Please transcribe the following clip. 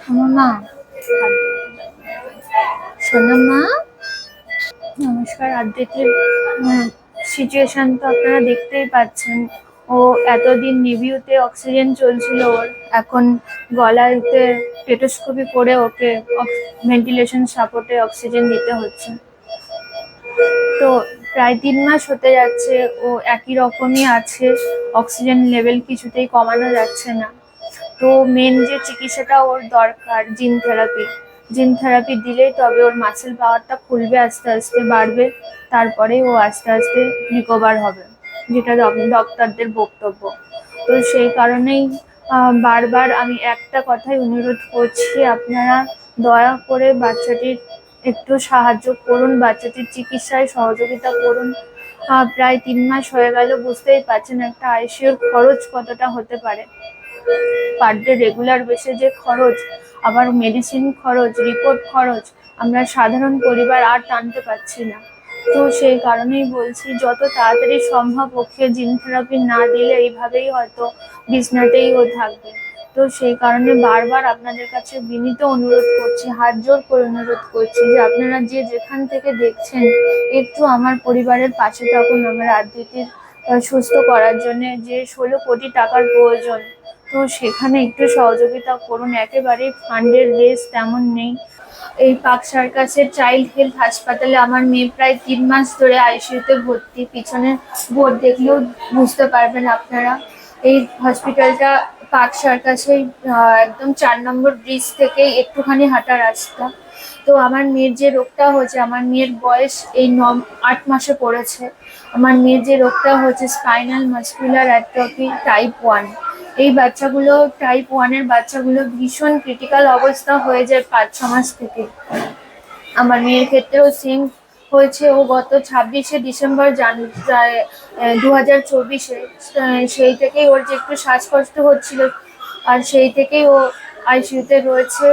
আমার মা, সোনা মা, নমস্কার। আদ্রিতির সিচুয়েশন তো আপনারা দেখতেই পাচ্ছেন। ও এতদিন নিভিউতে অক্সিজেন চলছিল ওর, এখন গলাতে স্টেথোস্কোপি করে ওকে ভেন্টিলেশন সাপোর্টে অক্সিজেন দিতে হচ্ছে। তো প্রায় 3 মাস হতে যাচ্ছে, ও একই রকমই আছে, অক্সিজেন লেভেল কিছুতেই কমানো যাচ্ছে না। তো মেন যে চিকিৎসাটা ওর দরকার, জিন থেরাপি দিলেই তবে ওর মাসেল পাওয়ারটা খুলবে, আস্তে আস্তে বাড়বে, তারপরেই ও আস্তে আস্তে রিকভার হবে, যেটা ডক্টরদের বক্তব্য। তো সেই কারণেই বারবার আমি একটা কথাই অনুরোধ করছি, আপনারা দয়া করে বাচ্চাটির একটু সাহায্য করুন, বাচ্চাটির চিকিৎসায় সহযোগিতা করুন। প্রায় 3 মাস হয়ে গেল, বুঝতেই পারছেন একটা আইসিইউর খরচ কতটা হতে পারে। পার ডে রেগুলার বেসে যে খরচ, আবার মেডিসিন খরচ, রিপোর্ট খরচ, আমরা সাধারণ পরিবার আর টানতে পারছি না। তো সেই কারণেই বলছি, যত তাড়াতাড়ি সম্ভব ওকে জিন থেরাপি না দিলে এইভাবেই হয়তো বিছনাতেই ও থাকবে। তো সেই কারণে বারবার আপনাদের কাছে বিনীত অনুরোধ করছি, হাত জোর করে অনুরোধ করছি যে আপনারা যে যেখান থেকে দেখছেন, একটু আমার পরিবারের পাশে থাকুন। আমার আদ্রিতির সুস্থ করার জন্য যে 16 কোটি টাকার প্রয়োজন, তো সেখানে একটু সহযোগিতা করুন। একেবারেই ফান্ডের রেস তেমন নেই। এই পার্ক সার্কাসের চাইল্ড হেলথ হাসপাতালে আমার মেয়ে প্রায় 3 মাস ধরে আইসিইউতে ভর্তি। পিছনে বোর্ড দেখলেও বুঝতে পারবেন আপনারা। এই হসপিটালটা পার্ক সার্কাসের একদম 4 নম্বর ব্রিজ থেকে একটুখানি হাঁটা রাস্তা। তো আমার মেয়ের যে রোগটা হয়েছে, আমার মেয়ের বয়স এই 8 মাসে পড়েছে। আমার মেয়ের যে রোগটা হচ্ছে স্পাইনাল মাসকুলার অ্যাট্রফি টাইপ 1। এই বাচ্চাগুলো, টাইপ 1-এর বাচ্চাগুলো ভীষণ ক্রিটিক্যাল অবস্থা হয়ে যায় 5-6 মাস থেকে। আমার মেয়ের ক্ষেত্রেও সেম হয়েছে। ও গত 26শে ডিসেম্বর 2024-এ, সেই থেকেই ওর যে একটু শ্বাসকষ্ট হচ্ছিল, আর সেই থেকেই ও আইসিইউতে রয়েছে।